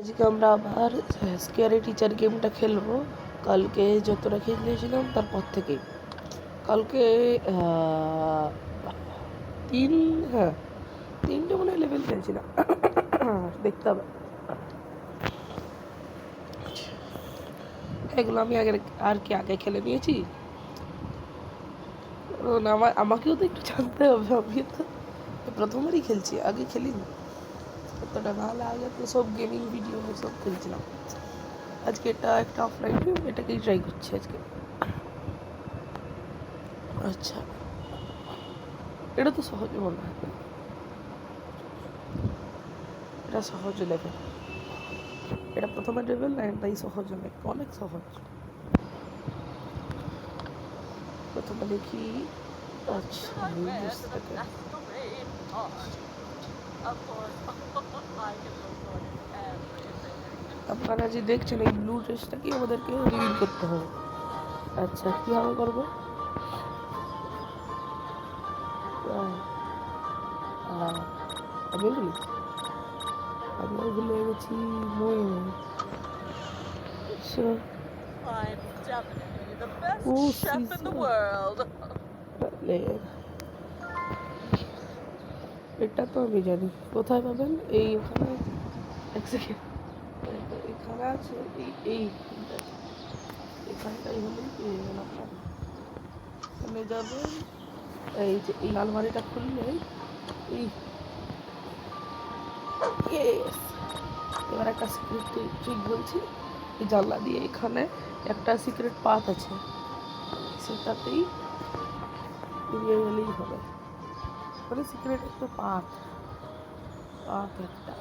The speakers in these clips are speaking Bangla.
আজকে আমরা আবার স্কেয়ারি টিচার গেমটা খেলবো। কালকে যতটা খেলেছিলাম তারপর থেকে কালকে তিন হ্যাঁ তিনটে মনে হয় লেভেল খেলছিলাম। দেখতে হবে এগুলো আমি আগে খেলে নিয়েছি। আমাকেও তো একটু জানতে হবে, আমি তো প্রথমবারই খেলছি, আগে খেলিনি এতটা। নাহলে আগে তো সব গেমিং ভিডিও সব খেলছিলাম। আজকে এটা একটা অফলাইন গেম, এটাকেই ট্রাই করছি আজকে। আচ্ছা, এটা তো সহজে মনে হয়, এটা সহজ লেভেল, এটা প্রথমে লেভেল না, তাই সহজ অনেক সহজ। প্রথমে দেখি। আচ্ছা, আপনারা যে দেখছেন এই ব্লু ড্রেসটাকে আমাদেরকে রিভিল করতে হবে। আচ্ছা, কীভাবে করবো? আমি ভুলে গেছি। এটা তো আমি জানি, কোথায় পাবেন? এই ওখানে এক সেকেন্ড, এখানে আছে, এই এখানটাই হলেই পেয়ে যাবেন আপনারা। এখানে যাবেন, এই যে এই আলমারিটা খুললে এই এবার একটা সিক্রেট ট্রিক বলছি। এই জানলা দিয়ে এখানে একটা সিক্রেট পাথ আছে, সেটাতেই বেরিয়ে গেলেই হবে। মানে সিক্রেট একটা পাথ একটা।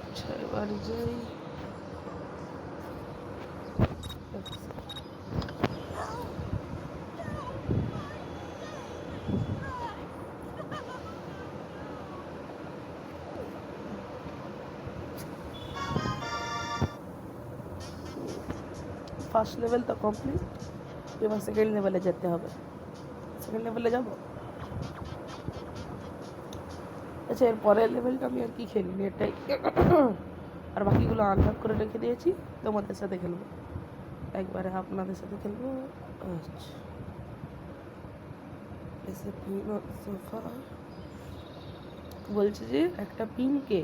আচ্ছা, এবার যাই। ফার্স্ট লেভেল তো কমপ্লিট, এবার সেকেন্ড লেভেলে যেতে হবে। সেকেন্ড লেভেলে যাবো। আচ্ছা, এর পরের লেভেলটা আমি আর কি খেলিনি, এটাই। আর বাকিগুলো আনলক করে রেখে দিয়েছি, তোমাদের সাথে খেলবো, একবারে আপনাদের সাথে খেলবো। আচ্ছা, এসে পিন সোফা বলছে যে একটা পিনকে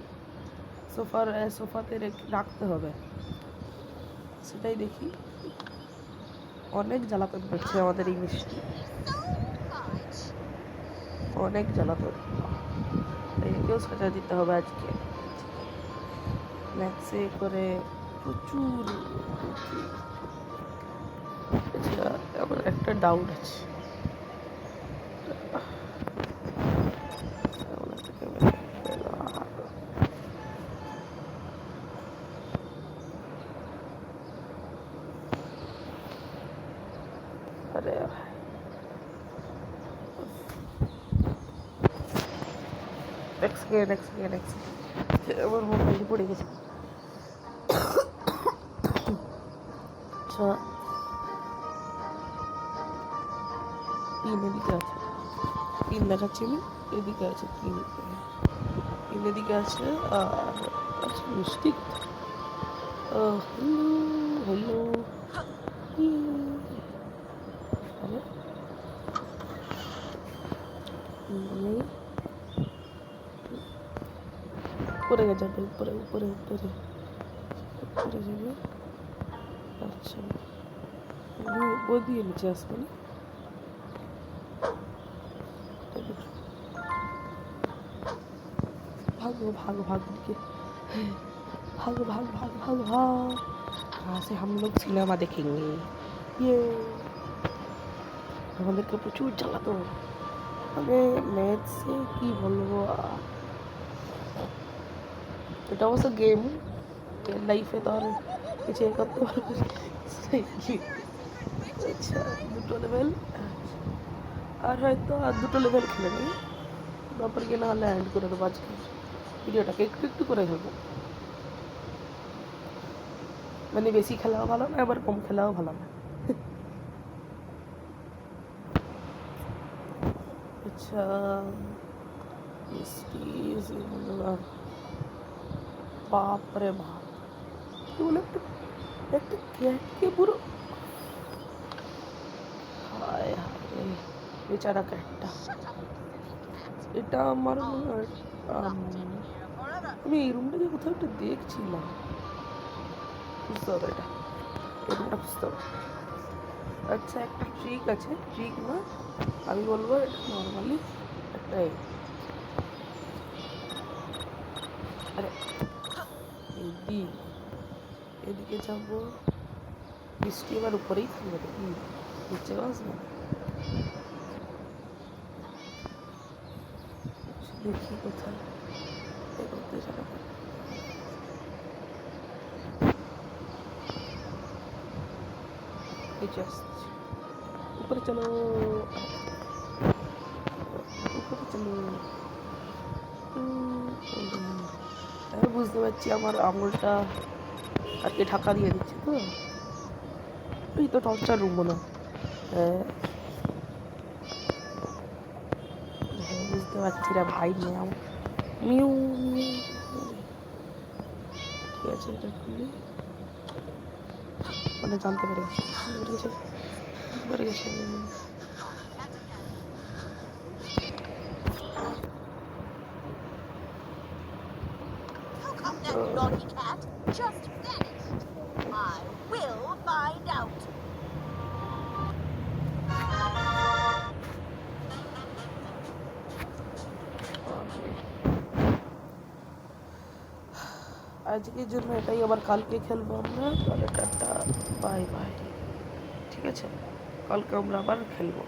সোফাতে রাখতে হবে, সেটাই দেখি। অনেক জ্বালাতন করছে আমাদের এই মিষ্টি, অনেক জ্বালাতন। একেও সাজা দিতে হবে আজকে ম্যাক্সে করে প্রচুর। আচ্ছা, আমার একটা ডাউট আছে। আরে এক সেকেন্ড, আমার মোবাইল পড়ে গেছে। আচ্ছা, পিন এদিকে আছে, পিন দেখাচ্ছি আমি, এদিকে আছে পিন, এদিকে আছে। আর আচ্ছা, মিষ্টি হ্যালো আরে উপরে যাবে, উপরে যাবে। আচ্ছা, ও দিয়ে নিচে আসবে না। भागो भागो भागो के भागो भाग भाग भाग भाग। कहाँ से हम लोग सिनेमा देखेंगे? ये আমাদেরকে প্রচুর জ্বালাতো। মানে ম্যাথ সে কি বলবো, এটা অবশ্য গেম, লাইফে তো আর কিছু করতে পারবো। আচ্ছা, দুটো লেভেল আর হয়তো আর দুটো লেভেল খেলে নেই, তারপর গিয়ে না হলে হ্যান্ড করে দেবো। আজকে ভিডিওটাকে একটু করে ফেলবো। মানে বেশি খেলাও ভালো না, আবার কম খেলাও ভালো না। আচ্ছা, বাপ রে বাপ, কি বলে একটা একটা ক্যাটকে পুরো, হায় হায়, বেচারা ক্যাটটা। এটা আমার মনে হয় আমি এই রুমটাকে কোথাও একটা দেখছিলাম, বুঝতে হবে এটা, এই রুমটা বুঝতে হবে। আচ্ছা, একটা ট্রিক আছে, ট্রিক না, আমি বলবো এটা নর্মালি একটা আরে এদিকে যাবো, বৃষ্টি এবার উপরেই থাকবে কি নিচে আসবে। দেখি কোথায় এগোতে যাবো। উপরে চলো, উপরে চলো। আমি বুঝতে পারছি আমার আঙুলটা আর কি ঢাকা দিয়ে দিচ্ছে, তো এই তো টর্চার রুম মনে হয়। হ্যাঁ, বুঝতে পারছি রে ভাই, মিয়াও মিউ মিউ। ঠিক আছে, এটা খুলি, মানে জানতে পেরে গেছে, পেরে গেছে। That naughty cat just vanished. I will find out. আজকের জন্য এটাই, আবার কালকে খেলবো আমরা, তাহলে টাটা, বাই বাই। ঠিক আছে, কালকে আমরা আবার খেলবো।